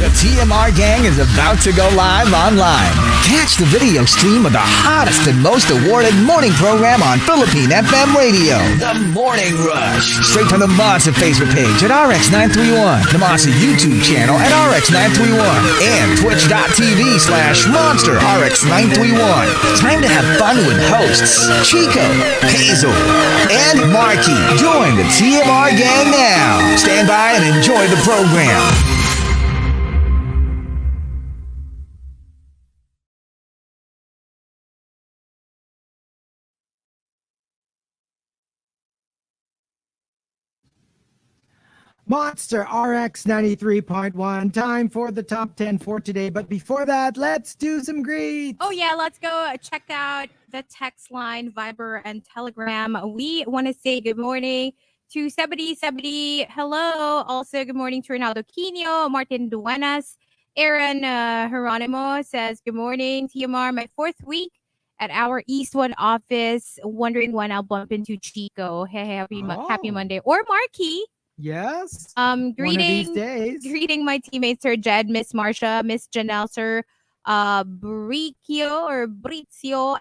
The TMR gang is about to go live online. Catch the video stream of the hottest and most awarded morning program on Philippine FM radio. The Morning Rush. Straight from the Monster Facebook page at RX931, the Monster YouTube channel at RX931, and twitch.tv/Monster RX931. Time to have fun with hosts Chico, Hazel, and Markki. Join the TMR gang now. Stand by and enjoy the program. Monster RX93.1. Time for the top 10 for today. But before that, let's do some greets. Oh, yeah. Let's go check out the text line, Viber, and Telegram. We want to say good morning to Sebedi. Hello. Also, good morning to Ronaldo Quino, Martin Duenas. Aaron Geronimo says, good morning, TMR. My 4th week at our Eastwood office. Wondering when I'll bump into Chico. Hey, happy Monday. Or Markki. Yes. Greeting, one of these days. Greeting my teammates, Sir Jed, Miss Marcia, Miss Janelle, Sir Brizio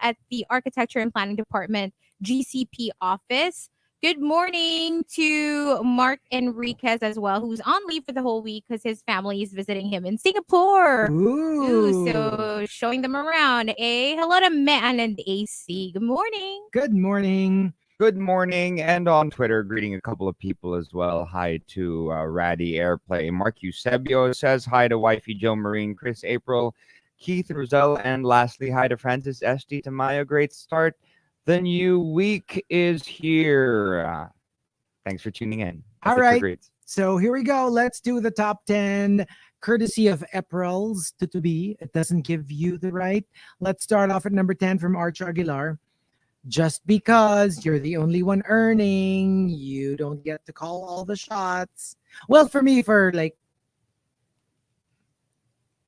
at the Architecture and Planning Department GCP office. Good morning to Mark Enriquez as well, who's on leave for the whole week because his family is visiting him in Singapore. Ooh. So showing them around. Hello to Man and AC. Good morning. Good morning. Good morning, and on Twitter, greeting a couple of people as well. Hi to Raddy Airplay. Mark Eusebio says hi to wifey Joe Marine, Chris April, Keith Roselle, and lastly, hi to Francis S.D. Tamayo. Great start. The new week is here. Thanks for tuning in. All right. So here we go. Let's do the top 10, courtesy of April's to be. It doesn't give you the right. Let's start off at number 10 from Arch Aguilar. Just because you're the only one earning, you don't get to call all the shots. Well, for me, for like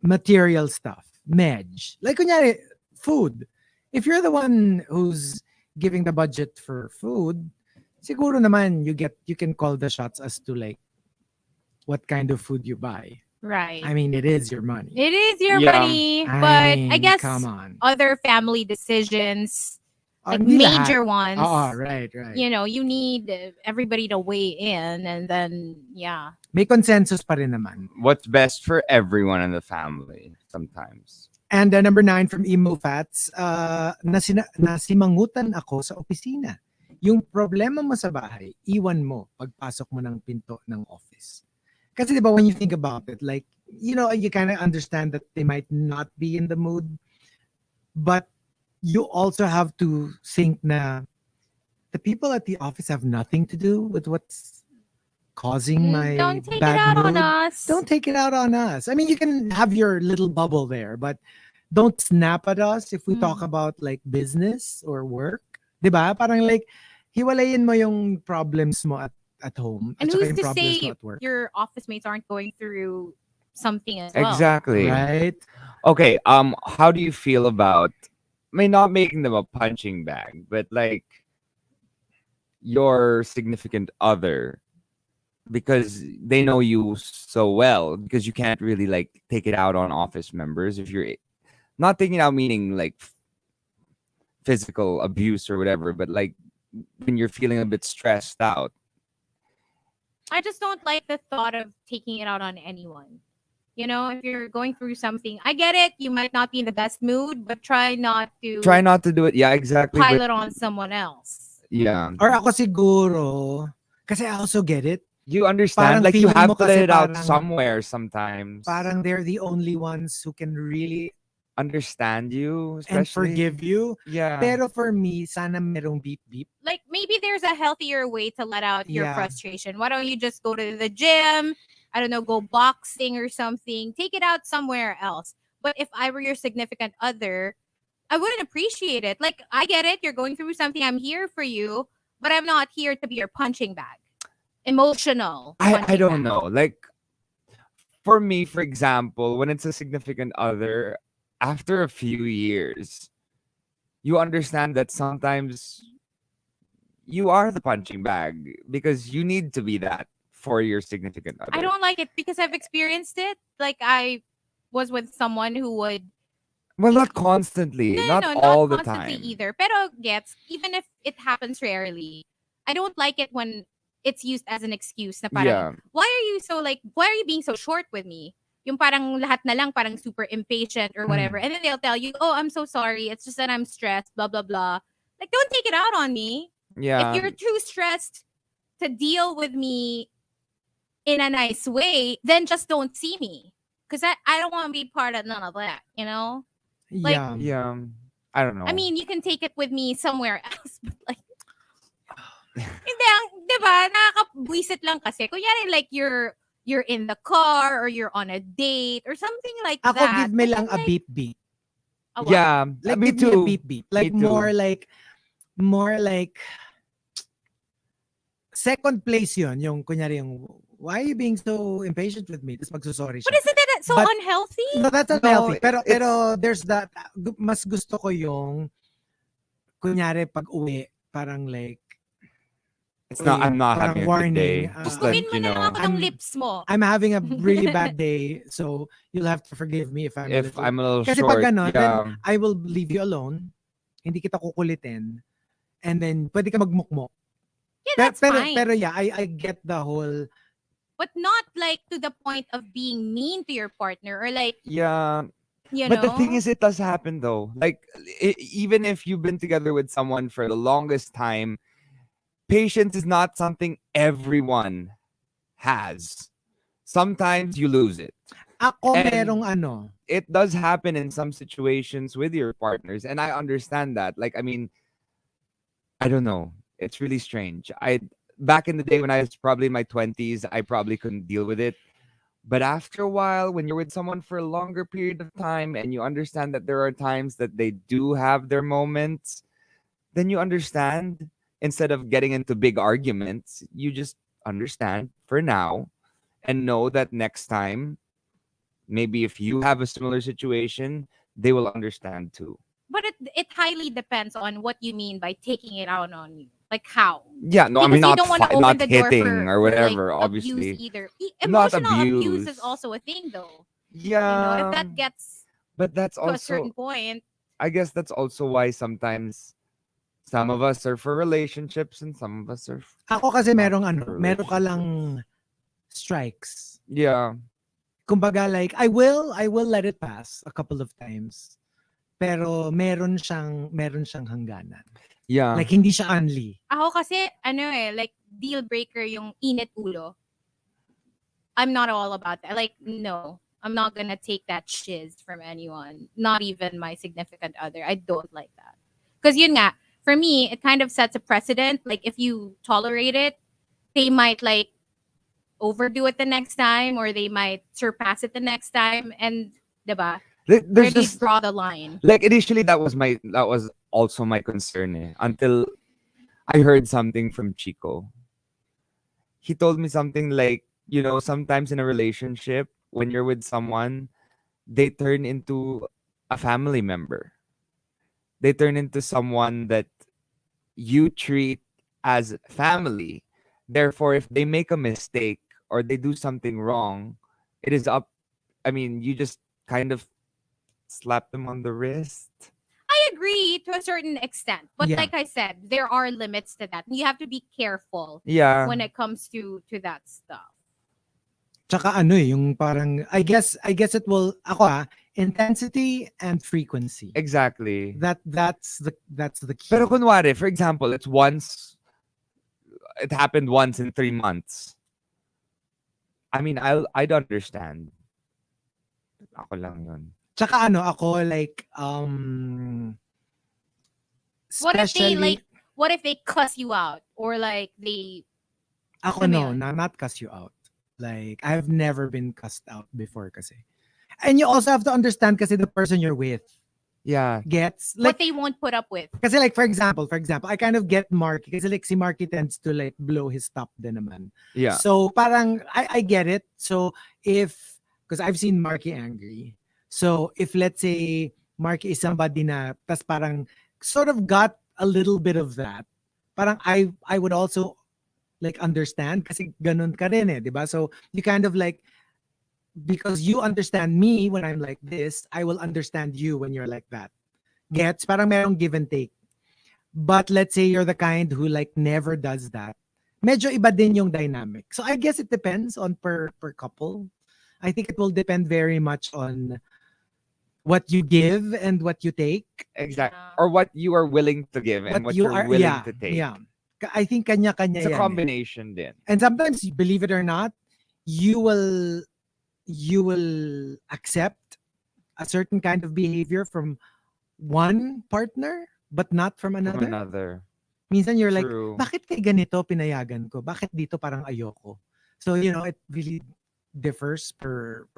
material stuff, like kunyari, food. If you're the one who's giving the budget for food, siguro naman you can call the shots as to like what kind of food you buy. Right. I mean, it is your money. It is your money, but I guess come on. Other family decisions, like major ones. Oh, right. You know, you need everybody to weigh in, and then may consensus pa rin naman. What's best for everyone in the family sometimes. And number 9 from Emo Fats, nasimangutan ako sa opisina. Yung problema mo sa bahay, iwan mo pagpasok mo ng pinto ng office. Kasi diba, when you think about it, like, you know, you kind of understand that they might not be in the mood, but you also have to think na the people at the office have nothing to do with what's causing my don't take bad it out mood. on us. Don't take it out on us. I mean, you can have your little bubble there, but don't snap at us if we talk about like business or work. Diba? Parang like, hiwalayin mo yung problems mo at home. And at who's yung to problems say mo at work. your office mates aren't going through something as well? Exactly. Right? Okay, how do you feel about, I mean, not making them a punching bag, but like your significant other, because they know you so well, because you can't really like take it out on office members. If you're not taking it out, meaning like physical abuse or whatever, but like when you're feeling a bit stressed out. I just don't like the thought of taking it out on anyone. You know, if you're going through something, I get it. You might not be in the best mood, but try not to Do it. Yeah, exactly. pile it on someone else. Yeah. Or ako siguro, kasi I also get it. You understand, Parang like you feeling have mo to let kasi it out parang- somewhere sometimes. Parang they're the only ones who can really Understand you, especially. and forgive you. Yeah. Pero for me, sana merong beep beep. Like maybe there's a healthier way to let out your Yeah. frustration. Why don't you just go to the gym? I don't know, go boxing or something. Take it out somewhere else. But if I were your significant other, I wouldn't appreciate it. Like, I get it. You're going through something. I'm here for you, but I'm not here to be your punching bag. Emotional. I punching don't bag. know. Like for me, for example, when it's a significant other, after a few years, you understand that sometimes you are the punching bag because you need to be that for your significant other. I don't like it because I've experienced it. Like I was with someone who would Well, not constantly, no, not no, all not the constantly time. either. Pero gets, even if it happens rarely, I don't like it when it's used as an excuse na parang, Yeah. why are you being so short with me? Yung parang lahat na lang parang super impatient or whatever. And then they'll tell you, oh, I'm so sorry. It's just that I'm stressed, blah, blah, blah. Like, don't take it out on me. If Yeah. you're too stressed to deal with me in a nice way, then just don't see me. Because I don't want to be part of none of that, you know? Like, Yeah. Yeah. I don't know. I mean, you can take it with me somewhere else, but like, hindi, di ba, nakakabwisit lang kasi. Kunyari, like, you're in the car or you're on a date or something like Ako, that. give me And lang then, a like, beep. oh, what? Yeah. Like, me give me a too. beep. Like, Me too. more like, second place yun. Yung, kunyari, yung, why are you being so impatient with me? Tapos magsusorry But siya. isn't that so But- unhealthy? No, that's No, unhealthy. Pero, it's- pero there's that, mas gusto ko yung, kunyari, pag uwi, parang like, It's not. I'm not parang having a good warning, day. Just let Gawin mo you na lang know ako ng I'm- lips mo. I'm having a really bad day, so you'll have to forgive me if I'm a if little... I'm a little Kasi short. pag ganon, Yeah. then I will leave you alone. Hindi kita kukulitin. And then, pwede ka magmukmok. Yeah, that's fine. Pero yeah, I get the whole... But not like to the point of being mean to your partner or like, Yeah. you But know. the thing is, it does happen though. Like, even if you've been together with someone for the longest time, patience is not something everyone has. Sometimes you lose it. Ako And- merong ano, It does happen in some situations with your partners, and I understand that. Like, I mean, I don't know. It's really strange. Back in the day when I was probably in my 20s, I probably couldn't deal with it. But after a while, when you're with someone for a longer period of time and you understand that there are times that they do have their moments, then you understand. Instead of getting into big arguments, you just understand for now and know that next time, maybe if you have a similar situation, they will understand too. But it highly depends on what you mean by taking it out on you. Like how? Yeah, no, I Because mean you not don't want to open not the door hitting for, or whatever. like, Obviously, abuse either. Not Emotional abuse abuse. is also a thing, though. yeah. If that gets But that's to a certain also, point, I guess that's also why sometimes some of us are for relationships and some of us are. ako kasi Not merong for meron ka lang strikes. Yeah, Kumbaga like, I will let it pass a couple of times. Pero meron siyang hangganan. yeah. Like, hindi siya unli. ako kasi, like, deal breaker yung init ulo. I'm not all about that. Like, no, I'm not gonna take that shiz from anyone. Not even my significant other. I don't like that. Because yun nga, for me, it kind of sets a precedent. Like, if you tolerate it, they might, like, overdo it the next time or they might surpass it the next time. And, diba? Where There's do you just draw the line? like initially that was also my concern until I heard something from Chico. He told me something like, sometimes in a relationship when you're with someone, they turn into a family member. They turn into someone that you treat as family. Therefore, if they make a mistake or they do something wrong, it is up. I mean, you just kind of slap them on the wrist. I agree to a certain extent. But Yeah. like I said, there are limits to that. You have to be careful Yeah. when it comes to that stuff. Tsaka yung parang, I guess it will, intensity and frequency. Exactly. That's the key. Pero kunwari, for example, it happened once in 3 months. I mean, I'd understand. Ako lang yun. Tsaka ako like, What if they especially- what if they cuss you out or like they Ako Alam mo no, yun? not cuss you out. Like, I've never been cussed out before kasi. And you also have to understand kasi the person you're with Yeah. gets, what like, they won't put up with. kasi like, for example, I kind of get Markki kasi like si Markki tends to like blow his top din naman. Yeah. So parang, I get it. So because I've seen Markki angry. So if let's say Markki is somebody na, tas parang sort of got a little bit of that, parang I would also like understand kasi ganun ka rin eh, 'di ba? So you kind of like, because you understand me when I'm like this, I will understand you when you're like that. Gets? Parang merong give and take. But let's say you're the kind who like never does that. Medyo iba din yung dynamic. So I guess it depends on per couple. I think it will depend very much on what you give and what you take. Exactly. Yeah. Or what you are willing to give and what you you're are, willing yeah, to take. yeah. I think kanya-kanya It's a yan eh. combination din. And sometimes, believe it or not, you will accept a certain kind of behavior from one partner but not from From another. another. Minsan you're True. like, bakit kay ganito pinayagan ko? Bakit dito parang ayoko? So, it really differs per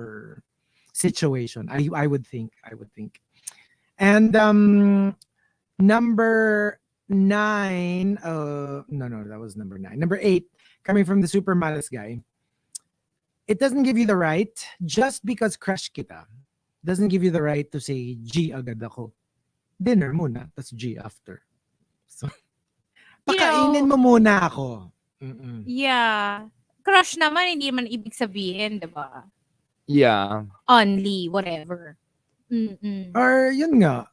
situation. I would think. And number 9, no, that was number 9. Number 8, coming from the super malas guy. It doesn't give you the right, just because crush kita, doesn't give you the right to say, G agad ako. Dinner muna, tas G after. So, pakainin mo muna ako. Mm-mm. Yeah. Crush naman, hindi man ibig sabihin, diba? Yeah. Only, whatever. Mm-mm. Or yun nga,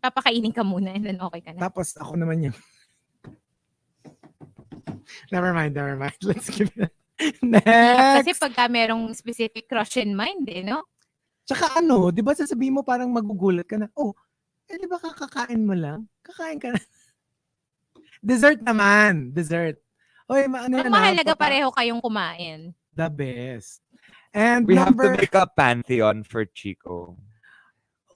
Papakainin ka muna and then okay ka na. tapos ako naman yung never mind. Let's give it. Next. Kasi pagka merong specific crush in mind, no? Tsaka di ba sasabihin mo parang magugulat ka na, di ba kakakain mo lang? Kakain ka na. Dessert naman. Dessert. Oy, Ang mahalaga pareho kayong kumain. The best. And We have to make a pantheon for Chico.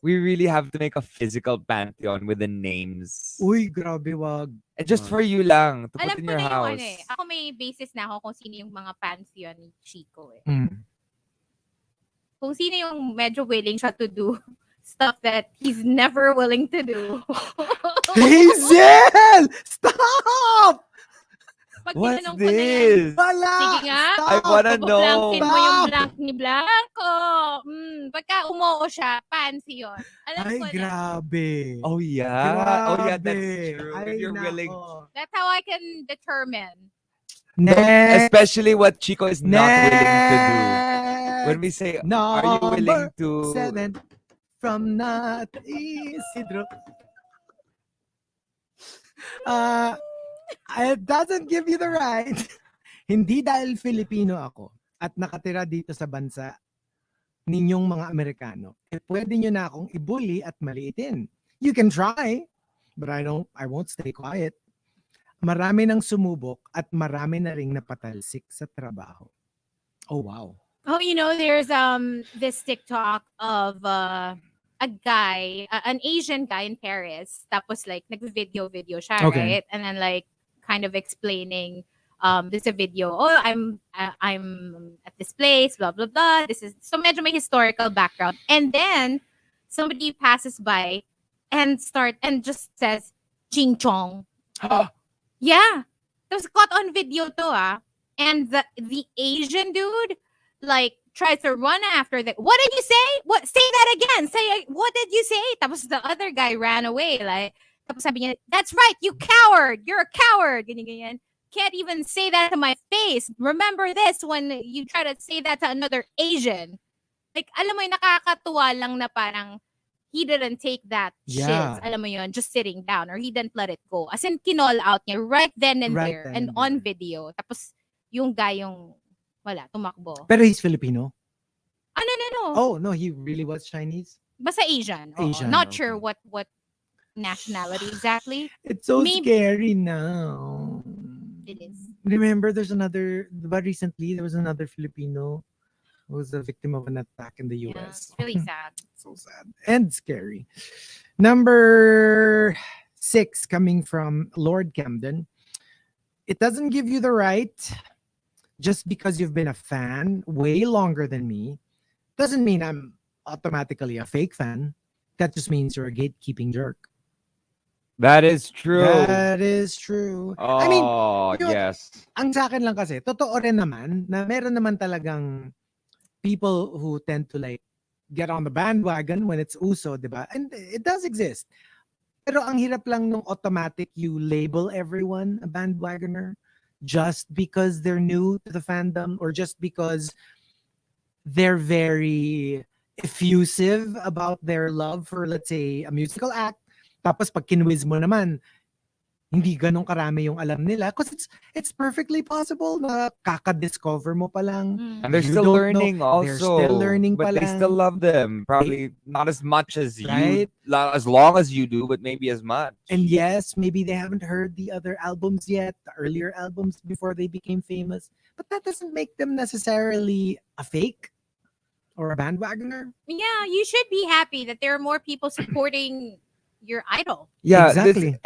We really have to make a physical pantheon with the names. Uy, grabe, wag. And just for you lang, to Alam put in ko your na yung house. ano eh. Ako may basis na ako kung sino yung mga pantheon ni Chico eh. Kung sino yung medyo willing siya to do stuff that he's never willing to do. Hazel! Stop! Pag What's tinanong ko na yan, this? Wala! sige nga. Stop! I wanna know. Blankin mo yung Stop! blank ni Blanco. Pagka umoo siya, pantheon. Alam Ay, ko na. grabe. Oh yeah. Oh yeah, that's Grabe. true. Ay, If you're willing. nako. That's how I can determine. Next. Especially what Chico is not willing to do. When we say, Number are you willing to 7 from not Isidro. It doesn't give you the right. Hindi dahil Filipino ako at nakatira dito sa bansa ninyong mga Amerikano, pwede nyo na akong ibully at maliitin. You can try, but I won't stay quiet. Marami nang sumubok at marami na ring napatalsik sa trabaho. Oh, wow. Oh, there's this TikTok of a guy, an Asian guy in Paris. Tapos like nag-video siya, Okay. right? And then like kind of explaining there's a video. Oh, I'm at this place, blah blah blah. This is so medyo may historical background. And then somebody passes by and just says ching chong. Yeah. It was caught on video too, and the Asian dude like tries to run after that. What did you say? What? Say that again. Say, what did you say? Tapos the other guy ran away. Like, tapos sabi niya, that's right, you coward. You're a coward. Ganyan. Can't even say that to my face. Remember this when you try to say that to another Asian. Like, alam mo yun, nakakatuwa lang na parang he didn't take that Yeah. shit. Alam mo yun, just sitting down or he didn't let it go. As in, kinall out niya right then and Right there then and and on there. video. Tapos, yung guy yung, wala, tumakbo. Pero he's Filipino? No. Oh, no, he really was Chinese? Basta Asian. Oo. Asian, Not okay. sure what nationality exactly. It's so Maybe- scary now. It is. Remember, but recently, there was another Filipino who was a victim of an attack in the Yeah, US. it's really sad. So sad and scary. Number 6, coming from Lord Camden. It doesn't give you the right, just because you've been a fan way longer than me, doesn't mean I'm automatically a fake fan. That just means you're a gatekeeping jerk. That is true. That is true. Oh, I mean, you know, yes. ang sa akin lang kasi, totoo rin naman na meron naman talagang people who tend to like get on the bandwagon when it's uso, di ba? And it does exist. Pero ang hirap lang nung automatic you label everyone a bandwagoner. just because they're new to the fandom or just because they're very effusive about their love for, let's say, a musical act. Tapos pag kinwiz mo naman, hindi ganun karami yung alam nila. Because it's perfectly possible na kaka-discover mo pa lang. And they're You still don't know. learning also. They're still learning but pa they lang. still love them. Probably not as much as Right? as long as you do, but maybe as much. And yes, maybe they haven't heard the other albums yet, the earlier albums before they became famous. But that doesn't make them necessarily a fake or a bandwagoner. Yeah, you should be happy that there are more people supporting your idol. Yeah, Exactly.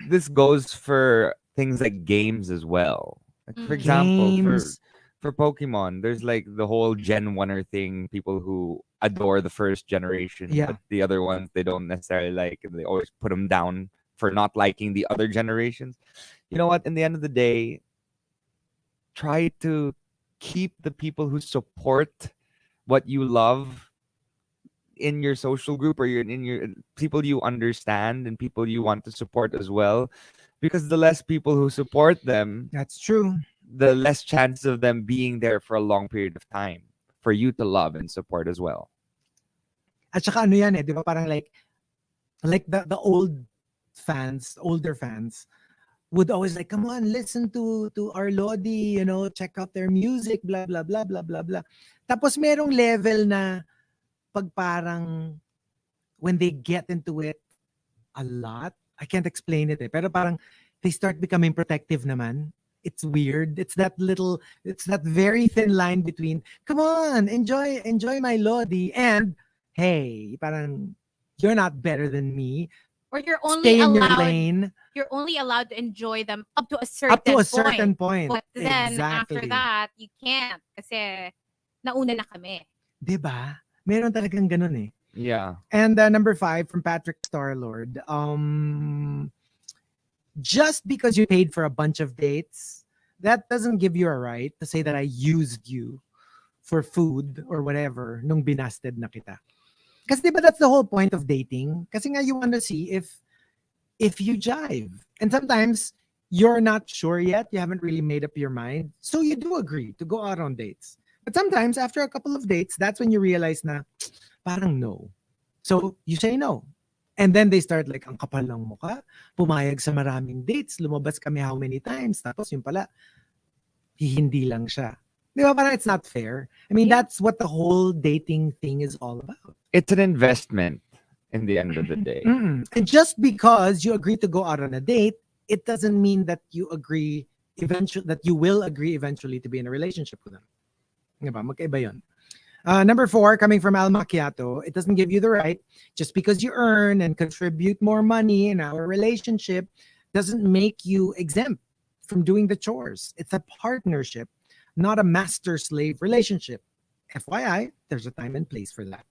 this goes for things like games as well. Like, for example, Games. for Pokemon, there's like the whole Gen 1er thing, people who adore the first generation, Yeah. but the other ones they don't necessarily like, and they always put them down for not liking the other generations. You know what? In the end of the day, try to keep the people who support what you love in your social group or in your people you understand and people you want to support as well, because the less people who support them, That's true. the less chance of them being there for a long period of time for you to love and support as well. At saka ano yan eh, di ba? Parang like the older fans would always like, come on, listen to our Lodi, check out their music, blah, blah, blah, blah, blah, blah. Tapos merong level na pag parang when they get into it a lot, I can't explain it eh, pero parang they start becoming protective naman. It's weird. It's that very thin line between, come on, enjoy my Lodi, and hey, parang you're not better than me. Or you're only Stay in your allowed lane. You're only allowed to enjoy them up to a certain point. But then Exactly. after that, you can't kasi nauna na kami. Diba? Meron talagang ganun eh. Yeah. And number 5 from Patrick Starlord. Just because you paid for a bunch of dates, that doesn't give you a right to say that I used you for food or whatever nung binasted na kita. Kasi diba that's the whole point of dating? Kasi nga you want to see if you jive. And sometimes you're not sure yet. You haven't really made up your mind. So you do agree to go out on dates. But sometimes after a couple of dates, that's when you realize na parang no. So you say no. And then they start like, ang kapal ng mukha, pumayag sa maraming dates, lumabas kami how many times, tapos yung pala, hindi lang siya. Di ba? Parang it's not fair. I mean, that's what the whole dating thing is all about. It's an investment in the end of the day. And just because you agree to go out on a date, it doesn't mean that you agree that you will agree eventually to be in a relationship with them. Diba? Magkaiba yun. Number 4, coming from Al Macchiato, it doesn't give you the right. Just because you earn and contribute more money in our relationship doesn't make you exempt from doing the chores. It's a partnership, not a master-slave relationship. FYI, there's a time and place for that.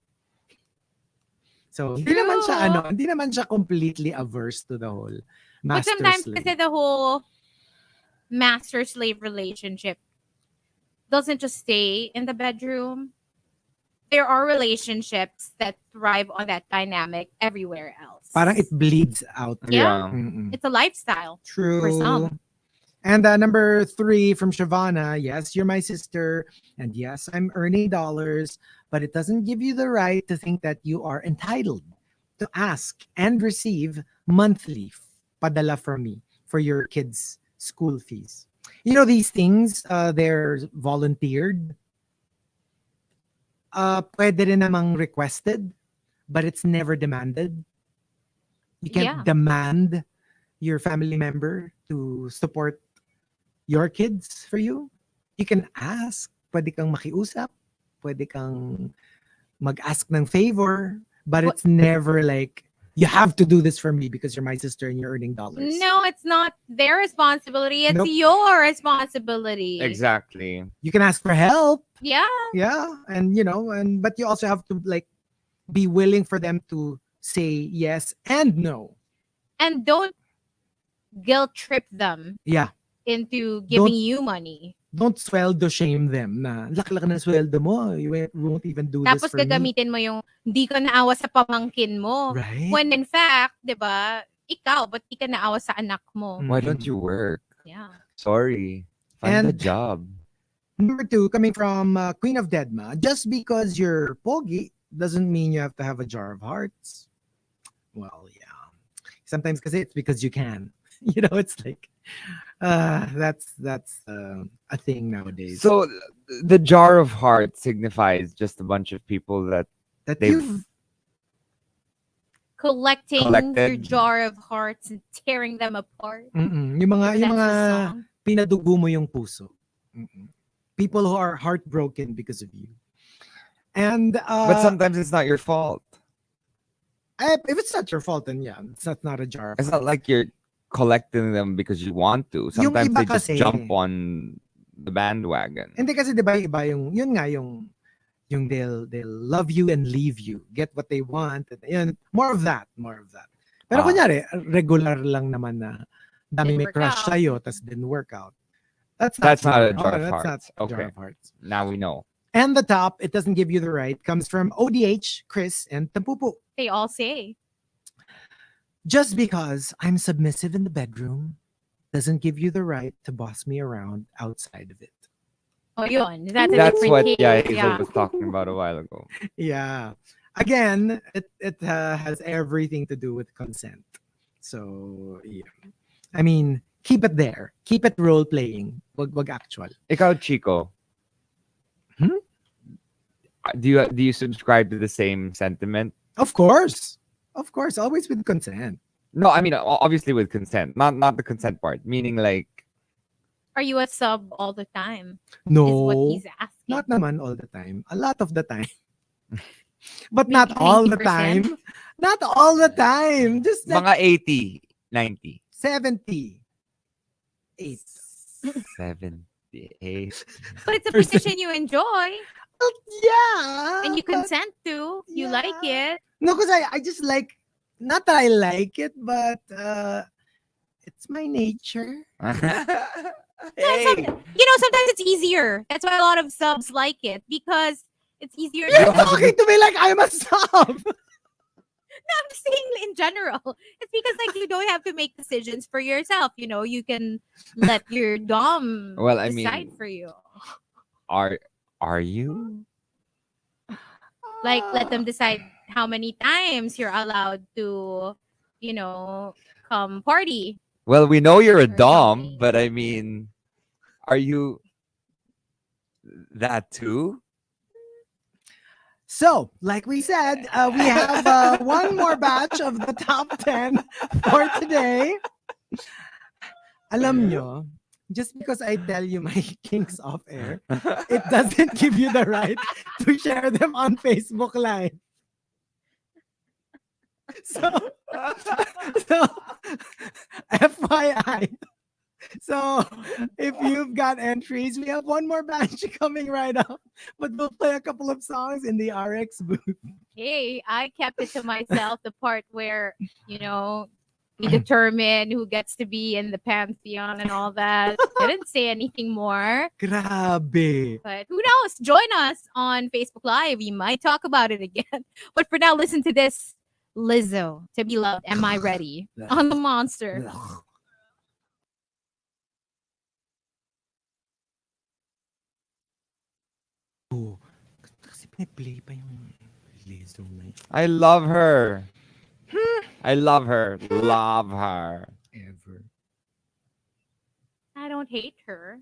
So, hindi naman siya completely averse to the whole master-slave. But sometimes kasi the whole master-slave relationship doesn't just stay in the bedroom. There are relationships that thrive on that dynamic everywhere else. Parang it bleeds out. Yeah. Mm-mm. It's a lifestyle. True. For some. And number 3 from Shavana, yes, you're my sister. And yes, I'm earning dollars. But it doesn't give you the right to think that you are entitled to ask and receive monthly padala from me for your kids' school fees. You know, these things, they're volunteered. Pwede rin namang requested, but it's never demanded. You can't demand your family member to support your kids for you. You can ask. Pwede kang makiusap. Pwede kang mag-ask ng favor. But it's never like, you have to do this for me because you're my sister and you're earning dollars. No, it's not their responsibility. It's your responsibility. Exactly. You can ask for help. Yeah. Yeah. And but you also have to like be willing for them to say yes and no. And don't guilt trip them. Yeah. Into giving you money. Don't sweldo shame them na laki-laki ng sweldo mo. You won't even do Tapos this for me. Tapos gagamitin mo yung hindi ka naawa sa pamangkin mo. Right. When in fact, di ba, ikaw, ba't di ka naawa sa anak mo? Why don't you work? Yeah. Sorry. Find a And job. number 2, coming from Queen of Deadma, just because you're pogi doesn't mean you have to have a jar of hearts. Well, yeah. Sometimes because it's because you can. It's like that's a thing nowadays. So the jar of hearts signifies just a bunch of people that that they've- you've Collecting your Collected. jar of hearts and tearing them apart. yung mga That's yung mga the song. pinadugo mo yung puso. People who are heartbroken because of you. And but sometimes it's not your fault. if it's not your fault, then yeah, it's not a jar. Of It's not hearts. like you're collecting them because you want to. Sometimes iba they just kasi- jump on the bandwagon. Hindi kasi 'di ba iba yun nga yung they'll love you and leave you. Get what they want. And, yun, more of that. Pero kunyari, regular lang naman na dami Didn't may work crush out. sa'yo tas didn't work out. That's not a pure. jar of That's hearts. not a jar Okay. of hearts. Now we know. And the top, it doesn't give you the right, comes from ODH, Chris, and Tampupu. They all say. Just because I'm submissive in the bedroom doesn't give you the right to boss me around outside of it. Oh, yun. That's a That's different what case. Hazel was talking about a while ago. Yeah. Again, it has everything to do with consent. So, yeah. I mean, keep it there. Keep it role playing. Wag actual. Ikaw, Chico. Hmm? Do you subscribe to the same sentiment? Of course. Always with consent. No, I mean obviously with consent, not the consent part. Meaning like Are you a sub all the time? No. Is what he's asking. Not naman all the time. A lot of the time. But Maybe not all the 90%. time. Not all the time. Just like mga 80, 90, 70. 8. 78. But it's a Person. position you enjoy Yeah. and you but- consent to. You like it. No, because I just like, not that I like it, but it's my nature. Hey, Sometimes it's easier. That's why a lot of subs like it because it's easier. You're to talking to me like I'm a sub. I'm just saying in general. It's because like you don't have to make decisions for yourself. You can let your dom Well, I decide mean- for you. are you? Like let them decide how many times you're allowed to, come party. Well, we know you're a Or dom, something. but I mean, are you that too? So, like we said, we have one more batch of the top 10 for today. Alam nyo, just because I tell you my kinks off air, it doesn't give you the right to share them on Facebook Live. So FYI. So, if you've got entries, we have one more batch coming right up. But we'll play a couple of songs in the RX booth. Hey, I kept it to myself, the part where, we determine who gets to be in the pantheon and all that. I didn't say anything more. Grabe. But who knows? Join us on Facebook Live. We might talk about it again. But for now, listen to this. Lizzo, To Be Loved, Am I Ready? On the Monster. Oh, kasi piniplay pa yung Lizzo na yun. I love her. I love her. Love her. Ever. I don't hate her.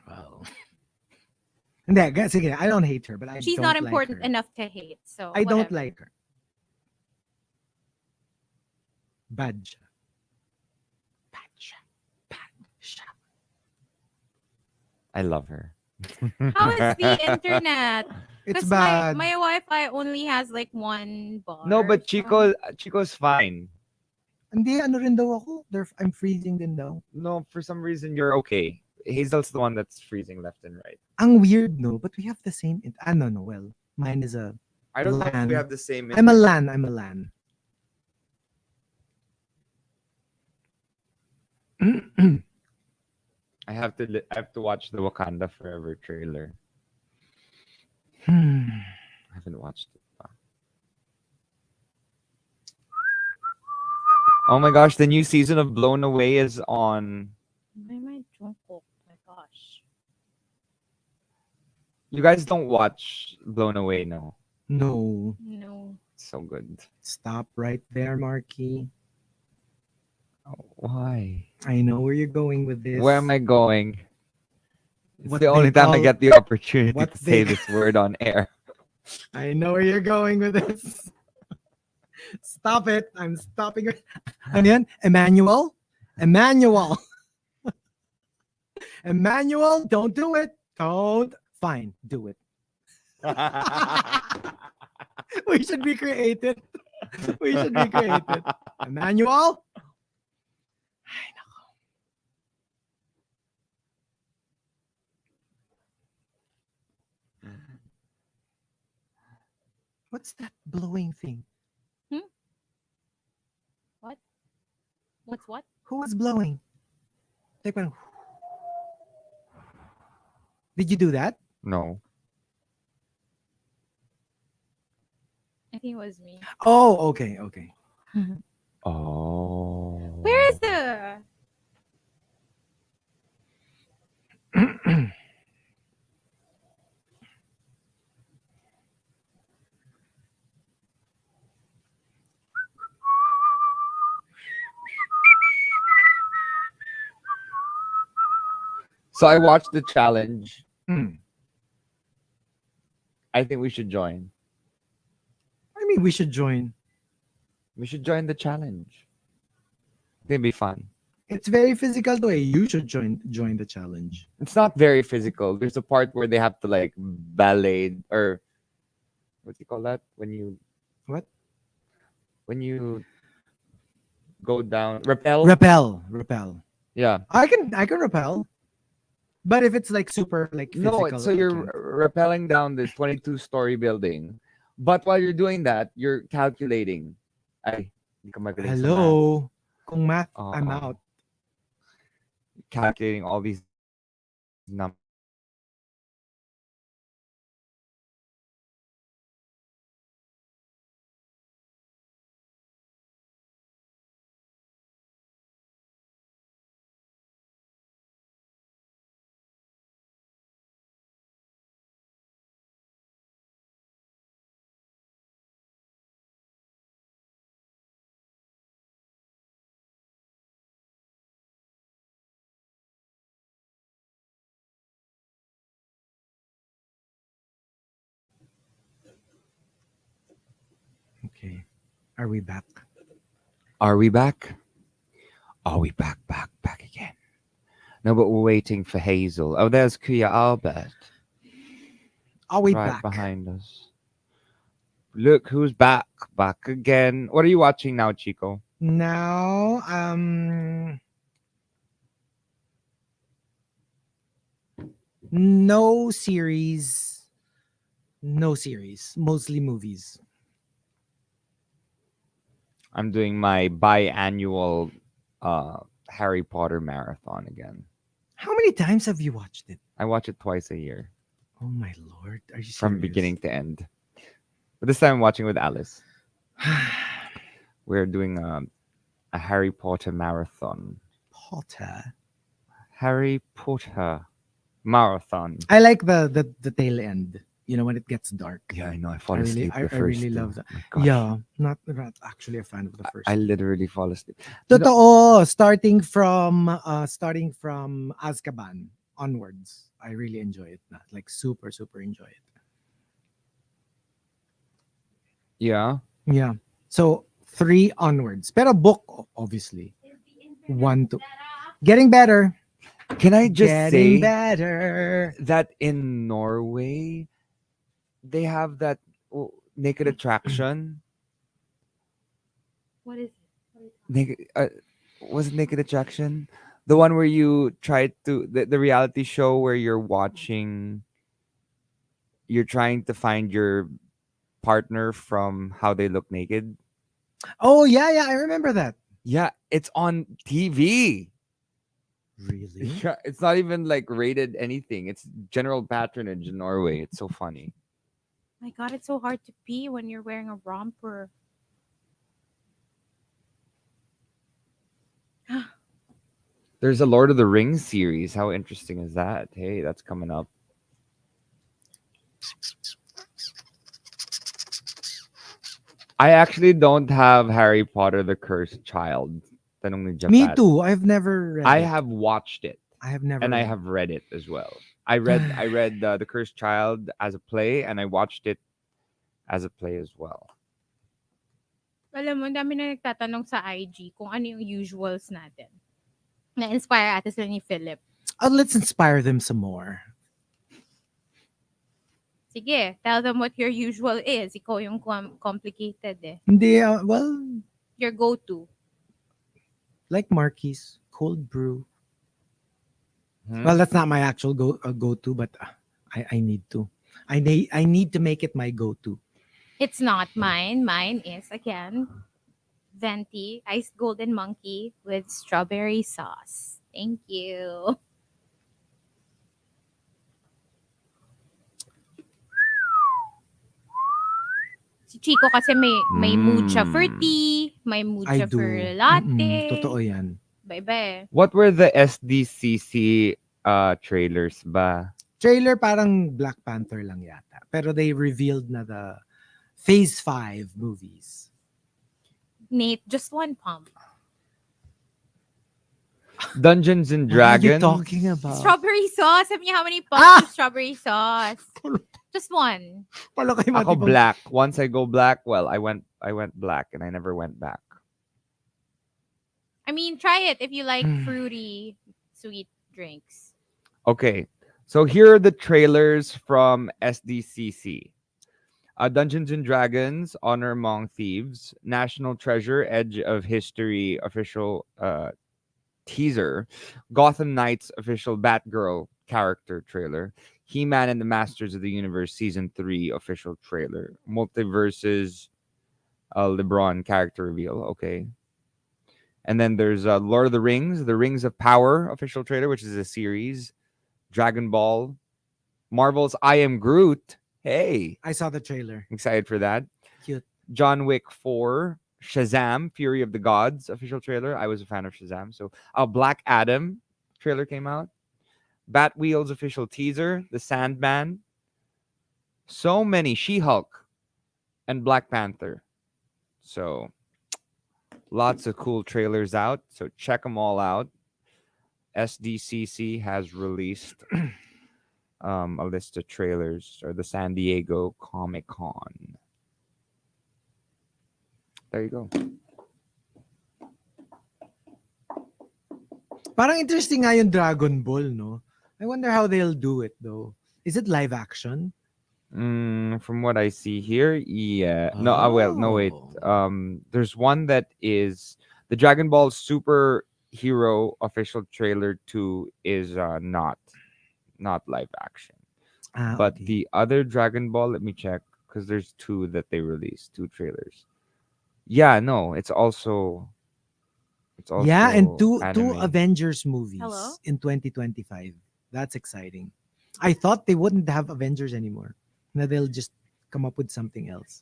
Wow. Hindi, sige, I don't hate her, but I She's don't not like important her. enough to hate. So I don't whatever. like her. Bad siya. Bad siya. Bad siya. I love her. How is the internet? It's 'Cause bad. My Wi-Fi only has like one bar. No, but so- Chico's fine. Hindi, ano rin daw ako. I'm freezing din daw. No, for some reason you're okay. Hazel's the one that's freezing left and right. Ang weird, no? But we have the same... no. Well, mine is a... I don't know if LAN. we have the same. I'm a LAN. I'm a LAN. I have to watch the Wakanda Forever trailer. Hmm. I haven't watched it. Oh my gosh, the new season of Blown Away is on. Why am I drunk? Oh my gosh. You guys don't watch Blown Away, no? No. No. It's so good. Stop right there, Markki. Oh, why? I know where you're going with this. Where am I going? It's What the they only time I call- get the opportunity what to say they- this word on air. I know where you're going with this. Stop it. I'm stopping it. Ano yan? Emmanuel? Emmanuel. Emmanuel, don't do it. Don't. Fine, do it. We should be creative. We should be creative. Emmanuel? Ay, nako. What's that blowing thing? What? What's what? Who was blowing? Like when... Did you do that? No. I think it was me. Oh, okay, okay. Oh. Where is the? So I watched the challenge. Hmm. I think we should join. I mean, we should join. We should join the challenge. It'd be fun. It's very physical though. You should join the challenge. It's not very physical. There's a part where they have to like ballet or what do you call that? What? When you go down rappel. Repel. Yeah. I can repel. But if it's like super like physical, No, so I you're can't. rappelling down this 22-story building. But while you're doing that, you're calculating. Ay, hindi ka magaling sa math. Hello. Kung math, I'm Oo. out. Calculating all these numbers. Okay. Are we back? Are we back? Are we back again? No, but we're waiting for Hazel. Oh, there's Kuya Albert Are we right back? behind us. Look who's back again. What are you watching now, Chico? Now, no series. Mostly movies. I'm doing my biannual Harry Potter marathon again. How many times have you watched it? I watch it twice a year Oh my lord. Are you serious? from beginning to end. But this time I'm watching with Alice. We're doing a Harry Potter marathon. Potter. Harry Potter marathon. I like the tail end. You know, when it gets dark. Yeah, I know. I fall I really- asleep I- the I first really two. love that. My gosh. Yeah, not actually a fan of the first. I literally fall asleep. Totoo, starting from Azkaban onwards. I really enjoy it. Like super enjoy it. Yeah. Yeah. So 3 onwards. Pero book obviously. 1 to getting better. Can I just Getting say better. that in Norway, they have that naked attraction. What is it? Naked, was it Naked Attraction? The one where you try to the reality show where you're trying to find your partner from how they look naked. Oh yeah, I remember that. Yeah, it's on TV. Really? Yeah, it's not even like rated anything. It's general patronage in Norway. It's so funny. My God, it's so hard to pee when you're wearing a romper. There's a Lord of the Rings series. How interesting is that? Hey, that's coming up. I actually don't have Harry Potter the Cursed Child. Tanong ni Me Japat. too. I've never read I it. have watched it I have never and I read have read it as well. I read The Cursed Child as a play and I watched it as a play as well. Alam mo, ang dami na nagtatanong sa IG kung ano yung usuals natin. Na-inspire ata sila ni Philip. Let's inspire them some more. Sige, tell them what your usual is. Ikaw yung complicated eh. Hindi, well, Your go-to. like Markki's cold brew. Hmm? Well, that's not my actual go-to, but I need to. I need to make it my go-to. It's not mine. Mine is, again, venti, iced golden monkey with strawberry sauce. Thank you. Si Chico kasi may mood siya for tea, may mood I siya do. for latte. Totoo yan. Iba-iba eh. What were the SDCC trailers ba? Trailer parang Black Panther lang yata. Pero they revealed na the Phase 5 movies. Nate, just one pump. Dungeons and What are you Dragons. talking about? Strawberry sauce. Sabi niya how many pumps Ah! of strawberry sauce? Just one. Palo kayo Ako matipong- black. Once I go black, well, I went black and I never went back. I mean, try it if you like fruity, sweet drinks. Okay, so here are the trailers from SDCC. Dungeons and Dragons, Honor Among Thieves, National Treasure, Edge of History official teaser, Gotham Knights official Batgirl character trailer, He-Man and the Masters of the Universe Season 3 official trailer, Multiverses LeBron character reveal, okay. And then there's Lord of the Rings of Power official trailer, which is a series, Dragon Ball, Marvel's I Am Groot. Hey, I saw the trailer. excited for that. Cute. John Wick 4, Shazam, Fury of the Gods official trailer. I was a fan of Shazam. So, Black Adam trailer came out. Batwheels official teaser, The Sandman. So many, She-Hulk and Black Panther. So, lots of cool trailers out. So, check them all out. SDCC has released a list of trailers or the San Diego Comic Con. There you go. Parang interesting nga yung Dragon Ball, no? I wonder how they'll do it, though. Is it live action? From what I see here, yeah. No, well, no, wait. Oh. There's one that is the Dragon Ball Super Hero official trailer 2 is not live action. But Okay. the other Dragon Ball, let me check because there's 2 that they released, 2 trailers. Yeah, no, it's also Yeah, and two anime. Avengers movies Hello? in 2025. That's exciting. I thought they wouldn't have Avengers anymore. Now they'll just come up with something else.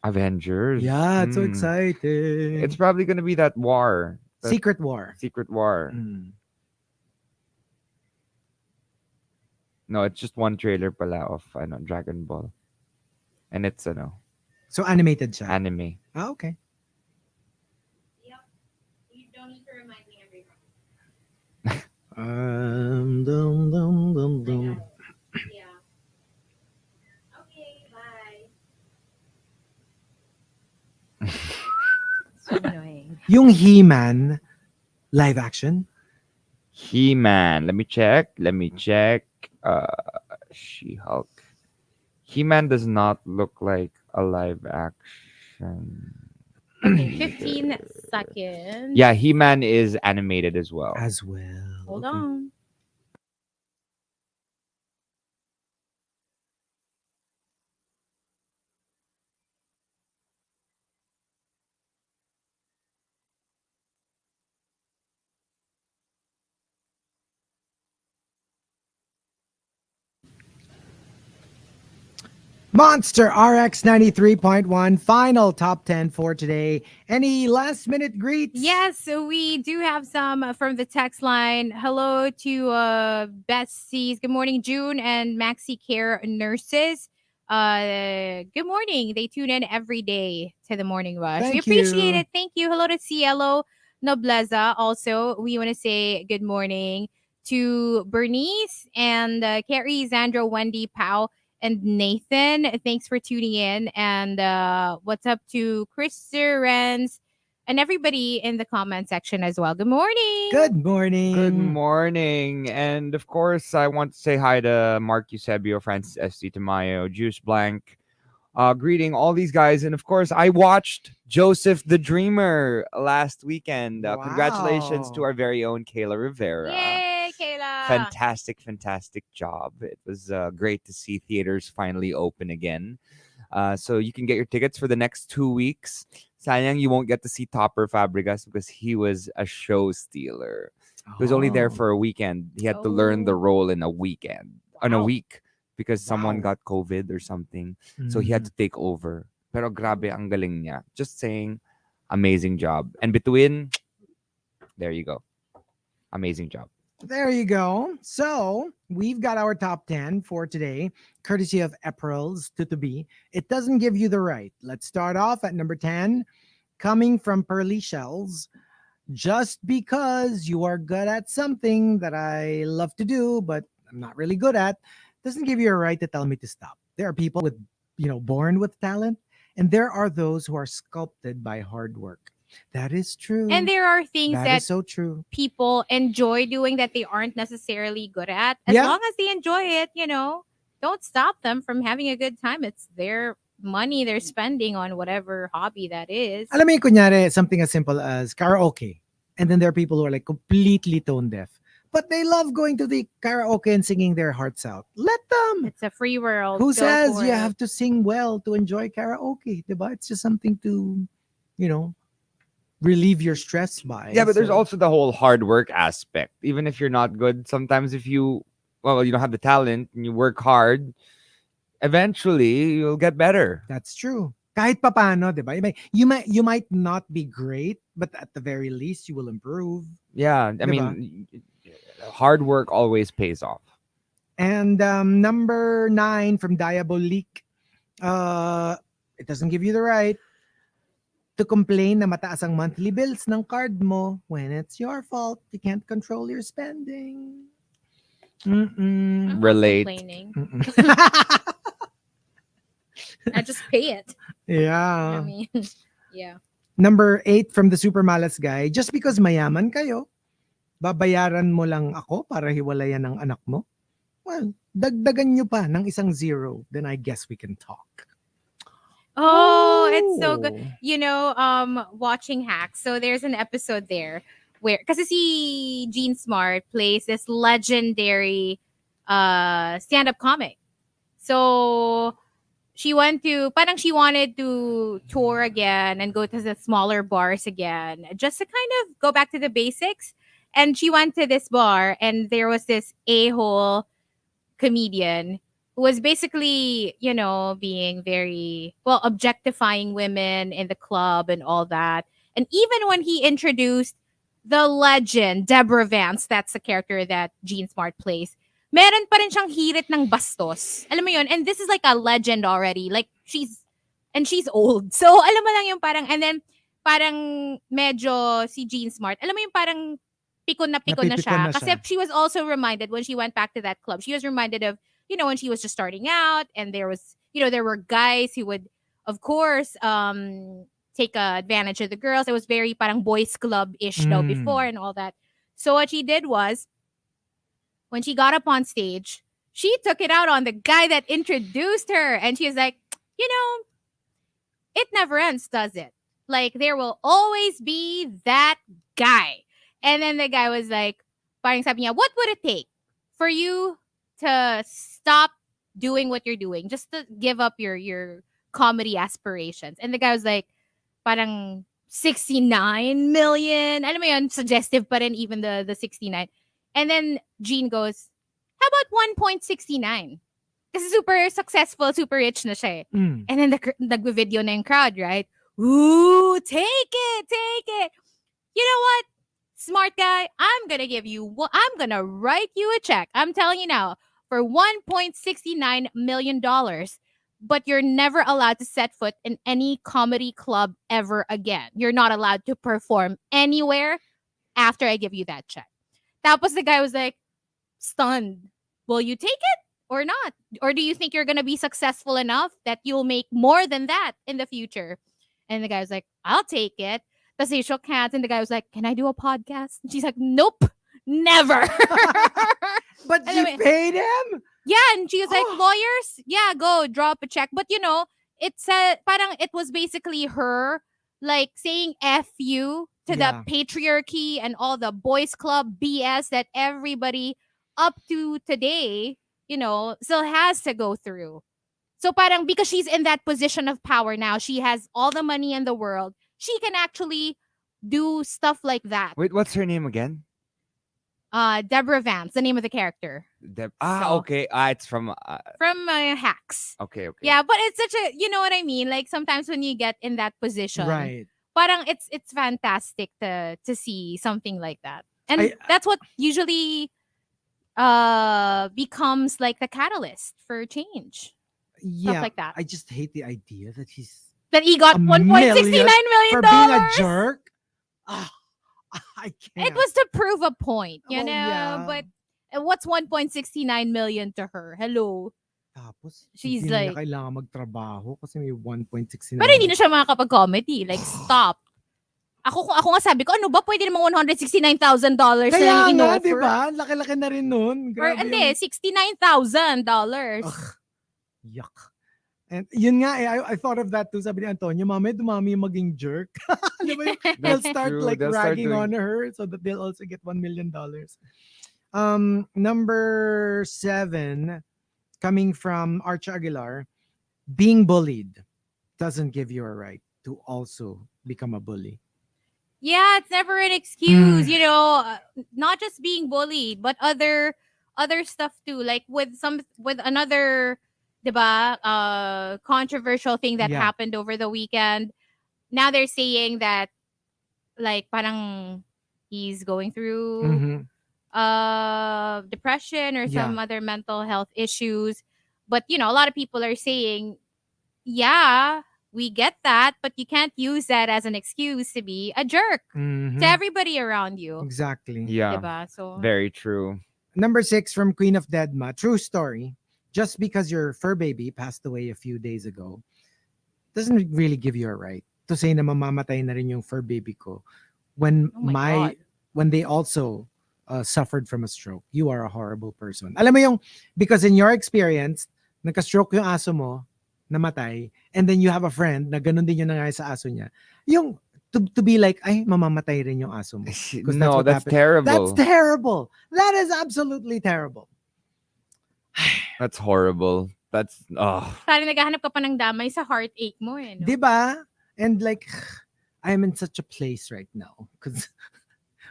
Avengers. Yeah, it's so Hmm. exciting. It's probably gonna be that war. That Secret War. Secret War. Mm. No, it's just one trailer pala of Dragon Ball. And it's So animated siya. anime. Okay. You don't need to remind me every Dum, dum, dum, dum. Yeah. Okay, bye. So annoying. Yung He-Man live action? He-Man. Let me check. She-Hulk. He-Man does not look like a live action. Okay, 15 seconds. Yeah, He-Man is animated as well. As well. Hold Okay. on. Monster RX 93.1, final top 10 for today. Any last minute greets? Yes, so we do have some from the text line. Hello to Bessie's. Good morning, June and Maxi Care nurses. Good morning. They tune in every day to the morning rush. We Thank appreciate you. it. Thank you. Hello to Cielo Nobleza. Also, we want to say good morning to Bernice and Carrie, Zandra, Wendy, Pau, and Nathan. Thanks for tuning in. And what's up to Chris Renz and everybody in the comment section as well. Good morning. Good morning. Good morning. And of course, I want to say hi to Mark Eusebio, Francis S.C. Tamayo, Juice Blank. Greeting all these guys. And of course, I watched Joseph the Dreamer last weekend. Congratulations to Wow. our very own Kayla Rivera. Yay, Kayla. Fantastic job. It was great to see theaters finally open again. So you can get your tickets for the next 2 weeks. Sayang you won't get to see Topper Fabregas because he was a show stealer. He was only there Oh. for a weekend. He had to learn the Oh. role in a weekend, in a Wow. week, because someone Wow. got COVID or something. So he had to take over. Pero grabe ang galing niya. Just saying, amazing job. And between, there you go. Amazing job. There you go. So we've got our top 10 for today, courtesy of April's to be. It doesn't give you the right. Let's start off at number 10, coming from Pearly Shells. Just because you are good at something that I love to do, but I'm not really good at, doesn't give you a right to tell me to stop. There are people with, born with talent, and there are those who are sculpted by hard work. That is true. And there are things That that is so true. people enjoy doing that they aren't necessarily good at. As Yeah. long as they enjoy it, don't stop them from having a good time. It's their money they're spending on whatever hobby that is. Alam mo yung kunyari, something as simple as karaoke. And then there are people who are like completely tone deaf. But they love going to the karaoke and singing their hearts out. Let them. It's a free world. Who Go says for you it. have to sing well to enjoy karaoke? Diba? It's just something to, relieve your stress by. Yeah, but there's So- also the whole hard work aspect. Even if you're not good, sometimes if you don't have the talent and you work hard, eventually you'll get better. That's true. Kahit papano, diba? You might not be great, but at the very least you will improve. Yeah, I mean, hard work always pays off. And number 9 from Diabolique. It doesn't give you the right to complain na mataas ang monthly bills ng card mo when it's your fault. You can't control your spending. I'm not Relate. complaining. Mm-mm. I just pay it. I Yeah. mean, yeah. Number 8 from the Super Malas guy. Just because mayaman kayo, babayaran mo lang ako para hiwalayan ng anak mo? Well, dagdagan nyo pa ng isang 0. Then I guess we can talk. Oh, it's so good. Ooh. Watching Hacks. So there's an episode there where, kasi si Gene Smart plays this legendary stand-up comic. So she wanted to tour again and go to the smaller bars again, just to kind of go back to the basics. And she went to this bar, and there was this a-hole comedian who was basically, being very, objectifying women in the club and all that. And even when he introduced the legend, Deborah Vance, that's the character that Gene Smart plays, meron pa rin siyang hirit ng bastos. Alam mo yun? And this is like a legend already. Like, she's old. So, alam mo lang yung parang, and then, parang medyo si Gene Smart, alam mo yung parang pikon na Napipikon siya. na Kasi siya. she was also reminded when she went back to that club, she was reminded of, when she was just starting out, and there was, there were guys who would, of course, take advantage of the girls. It was very parang boys club-ish though before and all that. So what she did was, when she got up on stage, she took it out on the guy that introduced her. And she was like, it never ends, does it? Like, there will always be that guy. And then the guy was like, parang sabi niya, what would it take for you to stop doing what you're doing? Just to give up your comedy aspirations. And the guy was like, parang 69 million. Alam mo yun, suggestive pa rin even the 69. And then Gene goes, how about 1.69? Kasi super successful, super rich na siya eh. Mm. And then nagbe-video na yung crowd, right? Ooh, take it. You know what? Smart guy, I'm gonna write you a check. I'm telling you now, for $1.69 million. But you're never allowed to set foot in any comedy club ever again. You're not allowed to perform anywhere after I give you that check. Tapos the guy was like, stunned. Will you take it or not? Or do you think you're gonna be successful enough that you'll make more than that in the future? And the guy was like, I'll take it. Tapos they shook hands and the guy was like, can I do a podcast? And she's like, nope, never. But And you then- paid him? Yeah, and she was like, lawyers, yeah, go drop a check. But you know, it said parang it was basically her like saying F you to Yeah. the patriarchy and all the boys club BS that everybody up to today, you know, still has to go through. So parang because she's in that position of power now, she has all the money in the world. She can actually do stuff like that. Wait, what's her name again? Deborah Vance, the name of the character So- Okay. It's from. from Hacks. Okay. Yeah, but it's such a, you know what I mean? Like sometimes when you get in that position, Right. parang it's fantastic to see something like that. And that's what usually becomes like the catalyst for change. Yeah. like that. I just hate the idea that he's That he got A $1.69 million million. for being a jerk. Ah, I can't. It was to prove a point, you Well, know. yeah. But what's 1.69 million to her? Hello. Tapos, She's hindi na like- niya kailangan magtrabaho kasi may 1.69. Pero hindi na siya makakapag-comedy. Like, stop. Ako nga sabi ko, ano ba? Pwede namang $169,000 Kaya na yung nga, in-offer. di ba? Laki-laki na rin nun. Or Grabe hindi, $69,000. Yuck. And yun nga, I thought of that too. Sabi ni Antonio, mamaya dumami yung maging jerk. Di ba yung, they'll That's start true. like They'll start ragging doing- on her so that they'll also get $1 million. Number 7, coming from Arch Aguilar, being bullied doesn't give you a right to also become a bully. Yeah, it's never an excuse, you know, not just being bullied, but other stuff too. Like with another, 'di ba, controversial thing that Yeah. happened over the weekend. Now they're saying that like parang he's going through Mhm. depression or some Yeah. other mental health issues. But you know, a lot of people are saying, yeah, we get that, but you can't use that as an excuse to be a jerk Mhm. to everybody around you. Exactly. Yeah. Diba? So Very true. Number 6 from Queen of Deadma. True story. Just because your fur baby passed away a few days ago doesn't really give you a right to say na mamamatay na rin yung fur baby ko when Oh my God. when they also suffered from a stroke. You are a horrible person. Alam mo yung, because in your experience, nagka-stroke yung aso mo, namatay, and then you have a friend na ganun din yung nangyari sa aso niya. Yung to be like, ay, mamamatay rin yung aso mo. 'Cause that's No, what that's happened. terrible. That's terrible. That is absolutely terrible. That's horrible. That's parang naghahanap ka pa ng damay sa heartache mo eh. No? Diba? And like, I'm in such a place right now. Because,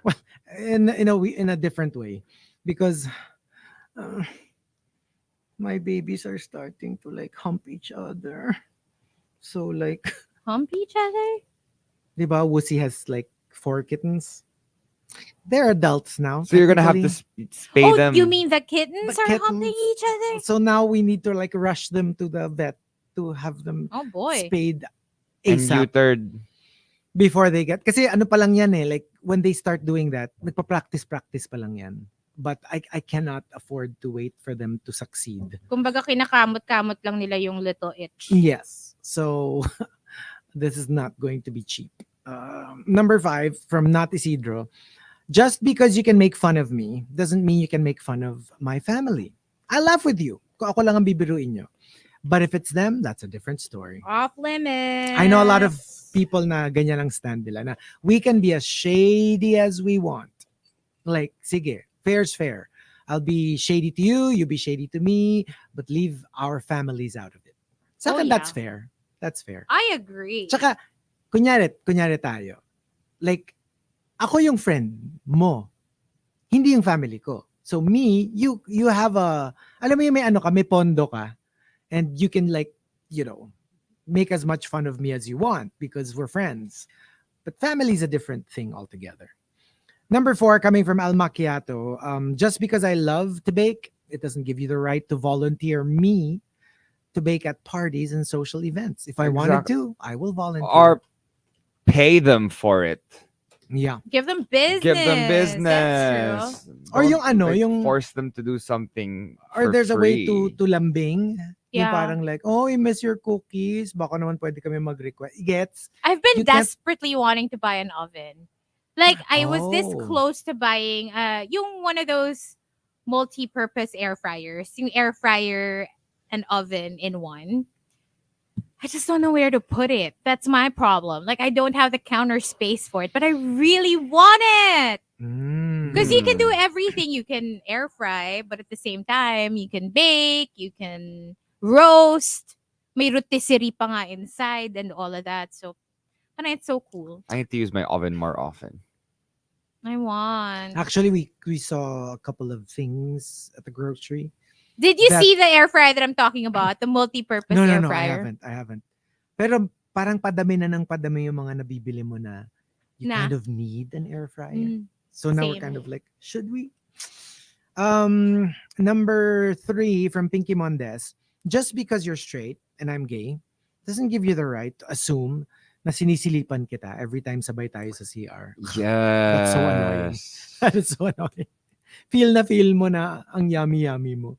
well, in a different way. Because my babies are starting to like hump each other. So like, Hump each other? diba, Wussy has like 4 kittens. They're adults now. so you're gonna have to technically. spay Oh, them. you mean the kittens The are humping kittens. each other? So now we need to like rush them to the vet to have them Oh boy. spayed and ASAP. neutered? Before they get, kasi ano pa lang yan eh, like when they start doing that, nagpa-practice pa lang yan. But I cannot afford to wait for them to succeed. Kumbaga kinakamot-kamot lang nila yung little itch. Yes. So this is not going to be cheap. Number 5 from Not Isidro. Just because you can make fun of me doesn't mean you can make fun of my family. I laugh with you. Kung ako lang ang bibiruin nyo. But if it's them, that's a different story. Off limits. I know a lot of people na ganyan ang stand nila na we can be as shady as we want. Like, sige, fair's fair. I'll be shady to you, you be shady to me, but leave our families out of it. Sa akin, yeah. that's fair. That's fair. I agree. Tsaka, kunyari tayo. Like, ako yung friend mo. Hindi yung family ko. So me, you have a, alam mo yung may ano ka, may pondo ka, and you can like, you know, make as much fun of me as you want because we're friends. But family is a different thing altogether. Number 4, coming from Al Macchiato. Just because I love to bake, it doesn't give you the right to volunteer me to bake at parties and social events. If I wanted to, I will volunteer. Or pay them for it. Yeah. Give them business. Give them That's business. true. Or Don't, yung ano, like, yung force them to do something or for there's a way free. to lambing. Yung Yeah. parang like, oh, I miss your cookies. Baka naman pwede kami mag-request. Gets? I've been You can't- desperately wanting to buy an oven. Like I was this Oh. close to buying yung one of those multi-purpose air fryers, yung air fryer and oven in one. I just don't know where to put it. That's my problem. Like I don't have the counter space for it, but I really want it. Because you can do everything. You can air fry, but at the same time, you can bake, you can roast. May rotisserie pa nga inside and all of that. So, and it's so cool. I need to use my oven more often. I want. Actually, we saw a couple of things at the grocery. Did you that- see the air fryer that I'm talking about? The multi-purpose No, air I fryer? haven't. Pero parang padami na ng padami yung mga nabibili mo na you Nah. kind of need an air fryer. Mm. So now we're Same. kind of like, should we? Number 3 from Pinky Mondes. Just because you're straight and I'm gay doesn't give you the right to assume na sinisilipan kita every time sabay tayo sa CR. Yes. so annoying. That is so annoying. Feel mo na ang yummy mo.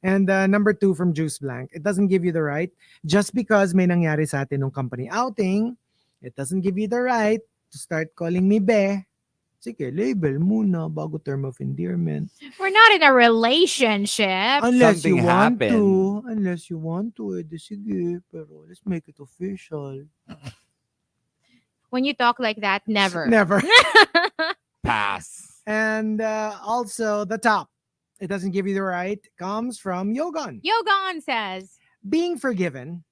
And number 2 from Juice Blank. It doesn't give you the right. Just because may nangyari sa atin nung company outing, it doesn't give you the right to start calling me be. Sige, label muna bago term of endearment. We're not in a relationship. Unless Something you want happened. to. Unless you want to. Edi sige. Pero let's make it official. When you talk like that, never. Never. Pass. And also the top. It doesn't give you the right. Comes from Yogon. Yogon says, Being forgiven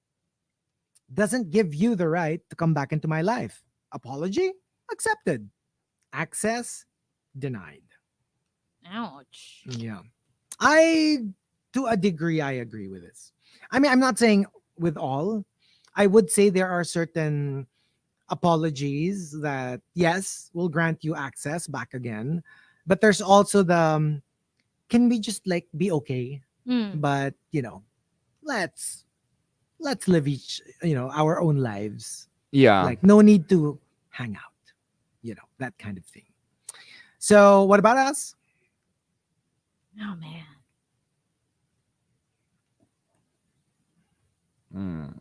doesn't give you the right to come back into my life. Apology? Accepted. Access? Denied. ouch. Yeah. To a degree, I agree with this. I mean, I'm not saying with all. I would say there are certain apologies that, yes, will grant you access back again. But there's also the, can we just like be okay? Mm. But, let's live our own lives. Yeah. Like no need to hang out, that kind of thing. So what about us? Oh, man. Mm.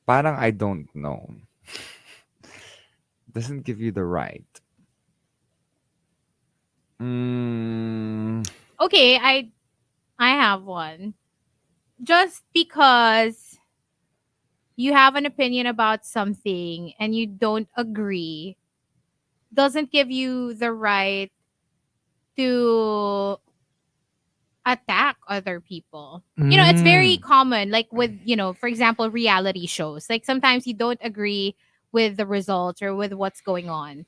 Parang I don't know. Doesn't give you the right. Okay, I have one. Just because you have an opinion about something and you don't agree doesn't give you the right to attack other people. It's very common, like with, for example, reality shows. Like sometimes you don't agree with the results or with what's going on.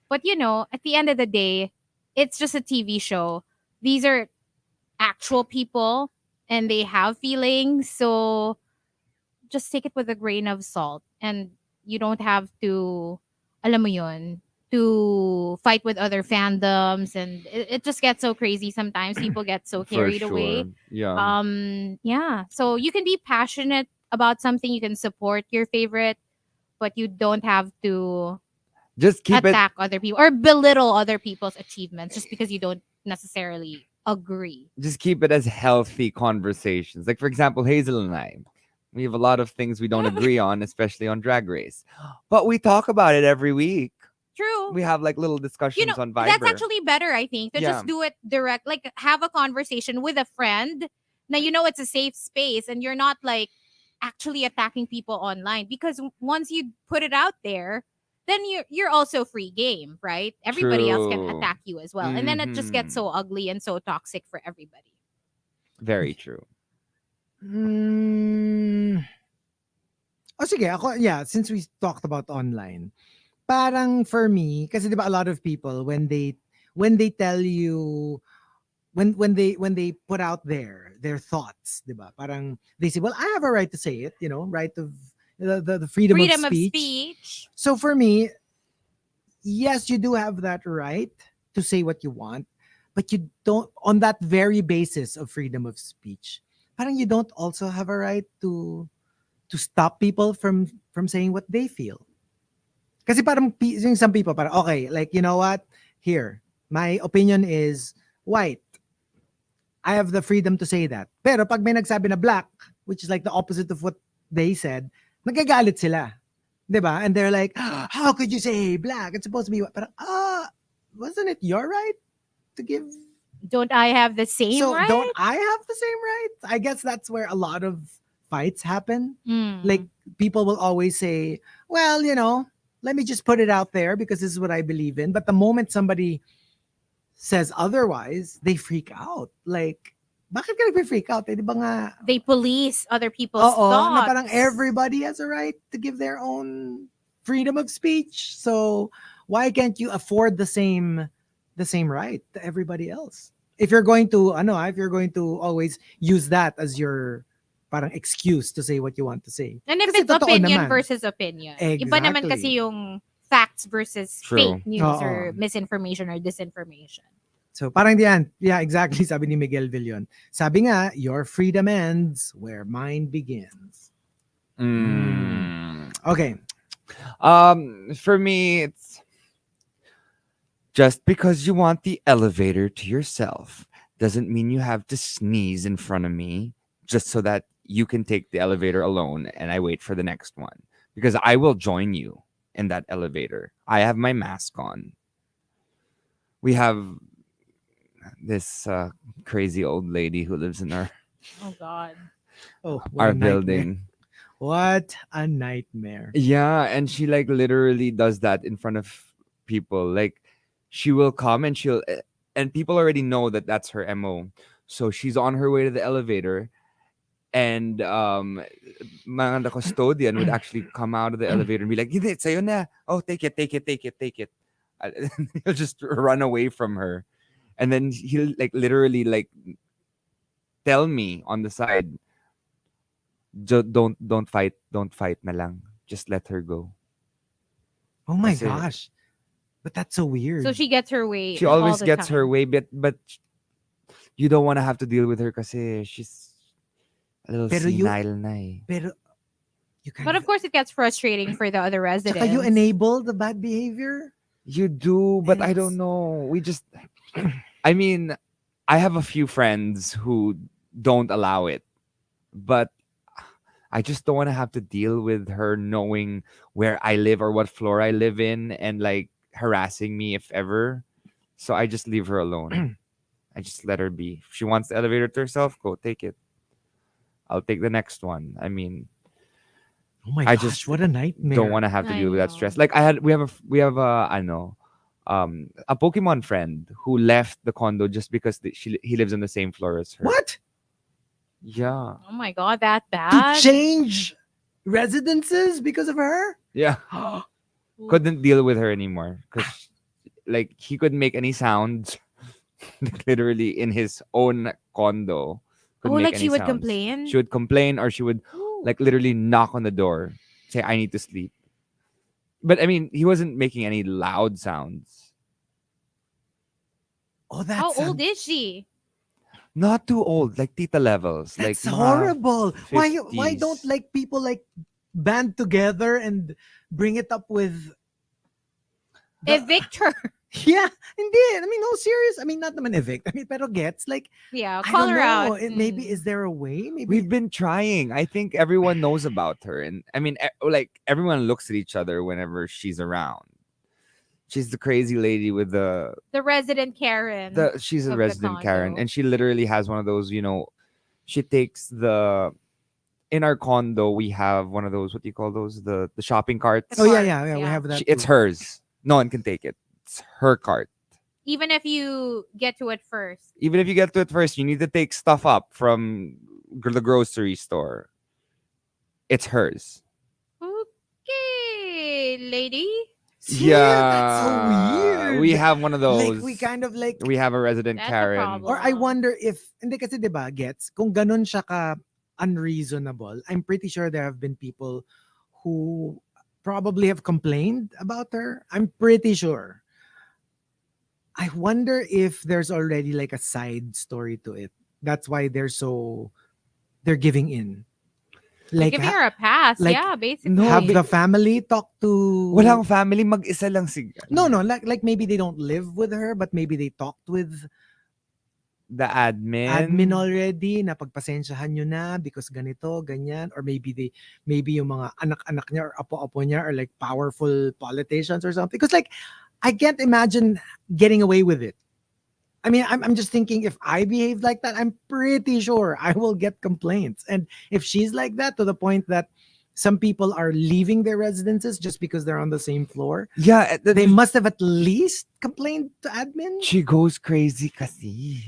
But, at the end of the day, it's just a TV show. These are actual people and they have feelings. So just take it with a grain of salt. And you don't have to, alam mo yun, to fight with other fandoms. And it just gets so crazy sometimes. People get so For carried sure. away. Yeah. Yeah. So you can be passionate about something. You can support your favorite, but you don't have to Just keep it. attack other people or belittle other people's achievements just because you don't necessarily agree. Just keep it as healthy conversations. Like, for example, Hazel and I, we have a lot of things we don't agree on, especially on Drag Race. But we talk about it every week. True. We have like little discussions on Viber. That's actually better, I think, to Yeah. just do it direct, like have a conversation with a friend. Now, it's a safe space and you're not like actually attacking people online because once you put it out there, then you're also free game, right? Everybody else can True. attack you as well. And then it just gets Mhm. so ugly and so toxic for everybody. Very true. Mm, sige, ako, yeah, since we talked about online, parang for me, kasi di ba a lot of people, when they tell you, when they put out their thoughts, di ba? Parang they say, well, I have a right to say it, right of the freedom of Freedom of speech. speech. So for me, yes, you do have that right to say what you want, but you don't, on that very basis of freedom of speech, parang you don't also have a right to stop people from saying what they feel. Kasi parang yung some people parang okay, like you know what? Here, my opinion is white. I have the freedom to say that. Pero pag may nagsabi na black, which is like the opposite of what they said, nagagalit sila. 'Di ba? And they're like, how could you say black? It's supposed to be white. Parang, wasn't it your right to give? Don't I have the same So right? don't I have the same right? I guess that's where a lot of fights happen. Mm. Like people will always say, well, let me just put it out there because this is what I believe in. But the moment somebody says otherwise, they freak out. Like, bakit ka nagpe-freak out? Di ba nga, They police other people's na thoughts. parang everybody has a right to give their own freedom of speech. So why can't you afford the same right to everybody else? If you're going to always use that as your parang excuse to say what you want to say. And if Kasi it's totoo opinion naman. versus opinion. Iba naman Exactly. kasi yung facts versus True. fake news or Oo. misinformation or disinformation. So parang diyan, yeah, exactly, sabi ni Miguel Villon. Sabi nga, your freedom ends where mine begins. Okay. For me, it's just because you want the elevator to yourself doesn't mean you have to sneeze in front of me just so that you can take the elevator alone and I wait for the next one. Because I will join you in that elevator. I have my mask on. We have this crazy old lady who lives in our Oh God. Oh, what a nightmare. building. What a nightmare. Yeah, and she like literally does that in front of people. Like she will come and and people already know that that's her MO. So she's on her way to the elevator and the custodian would actually come out of the elevator and be like, "Hindi, sa'yo na. Oh, take it, take it, take it, take it." And he'll just run away from her. And then he'll like literally like tell me on the side, don't fight na lang. Just let her go. Oh my Kasi gosh. But that's so weird. So she gets her way. She all always the gets time. her way, but you don't want to have to deal with her kasi she's a little Pero you- senile na eh. Pero you But of course, it gets frustrating for the other residents. Tsaka you enable the bad behavior? You do, but And I don't know. We just, I mean, I have a few friends who don't allow it, but I just don't want to have to deal with her knowing where I live or what floor I live in and like harassing me if ever. So I just leave her alone. I just let her be. If she wants the elevator to herself, go take it. I'll take the next one. I mean, Oh my I gosh, just what a nightmare. don't want to have to I deal with that know. stress. Like we have a I know a Pokemon friend who left the condo just because he lives on the same floor as her. What? Yeah. Oh my God, that To bad. change residences because of her? Yeah. Couldn't deal with her anymore because like he couldn't make any sounds literally in his own condo. Couldn't Oh, make like any she would sounds. complain? She would complain or she would like literally knock on the door, say I need to sleep. But I mean, he wasn't making any loud sounds. Oh, that's How old is she? Not too old, like tita levels. That's like mga horrible. Why 50s. don't like people like band together and bring it up with Evict her. Yeah, hindi. I mean, no, serious. I mean, not naman evict. I mean, pero gets like, Yeah, I call don't her know. out. Maybe, is there a way? Maybe. We've been trying. I think everyone knows about her, and I mean, like everyone looks at each other whenever she's around. She's the crazy lady with The resident Karen. she's a of the resident Karen, condo. and she literally has one of those. She takes in our condo we have one of those, what do you call those, the shopping carts. Oh, yeah, Cart, yeah. We yeah. have that. It's too. hers. No one can take it. It's her cart. Even if you get to it first. Even if you get to it first, you need to take stuff up from the grocery store. It's hers. Okay, lady. See, that's so weird. We have one of those. Like we kind of like, We have a resident That's a Karen. problem. or I wonder if, hindi kasi diba, gets, kung ganun siya ka unreasonable, I'm pretty sure there have been people who probably have complained about her. I'm pretty sure. I wonder if there's already like a side story to it. That's why they're giving in. Like Giving her a pass. like, Yeah, basically. No, have the family talk to Walang family, mag-isa lang si No, like maybe they don't live with her, but maybe they talked with the admin already na pagpasensyahan nyo na because ganito, ganyan, or maybe yung mga anak-anak niya or apo-apo niya are like powerful politicians or something. Because like I can't imagine getting away with it. I mean, I'm just thinking if I behave like that, I'm pretty sure I will get complaints. And if she's like that to the point that some people are leaving their residences just because they're on the same floor, Yeah, they must have at least complained to admin. she goes crazy kasi.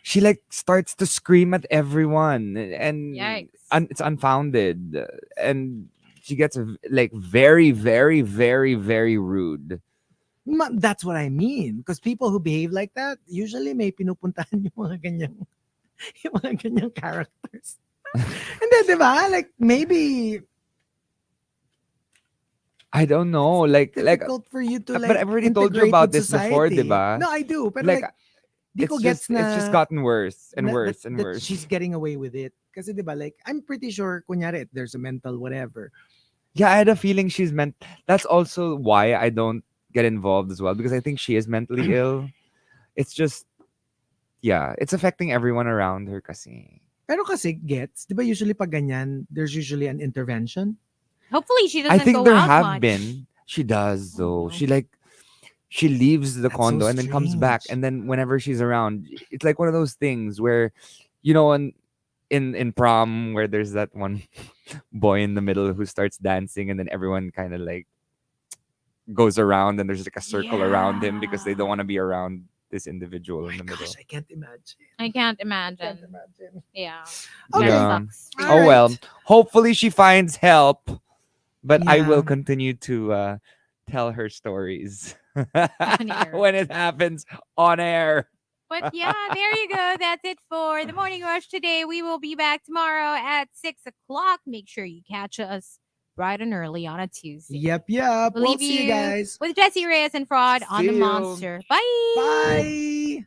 She like starts to scream at everyone and Yikes. it's unfounded, and she gets like very, very, very, very rude. That's what I mean. Because people who behave like that, usually may pinupuntahan yung mga ganyang characters. And then, diba? Like, maybe I don't know, like difficult for you to like but I've already told you integrate about with this before, society. diba? No, I do. But Like, like, di ko it's gets just gotten worse and worse and that worse. she's getting away with it. Kasi diba, like, I'm pretty sure, kunyari, there's a mental whatever. Yeah, I had a feeling she's meant. That's also why I don't get involved as well, because I think she is mentally ill. It's just, yeah, it's affecting everyone around her kasi. Pero kasi gets, diba usually pag ganyan, there's usually an intervention. Hopefully she doesn't I think go there out have much. been. She does though. no. She leaves the That's so condo and then comes back, strange. and then whenever she's around, it's like one of those things where, you know, in prom where there's that one boy in the middle who starts dancing, and then everyone kind of like goes around, and there's like a circle around him because they don't want to be around this individual Oh in my the middle. gosh, I can't imagine. I can't imagine. imagine. Yeah. Okay. Yeah. Sucks. All Oh well. right. Hopefully she finds help, but I will Yeah. continue to tell her stories air. when it happens on air. But yeah, there you go. That's it for the morning rush today. We will be back tomorrow at 6:00. Make sure you catch us bright and early on a Tuesday. Yep. We'll We'll leave see you guys. with Jesse Reyes and Fraud on See the you. Monster. Bye. Bye.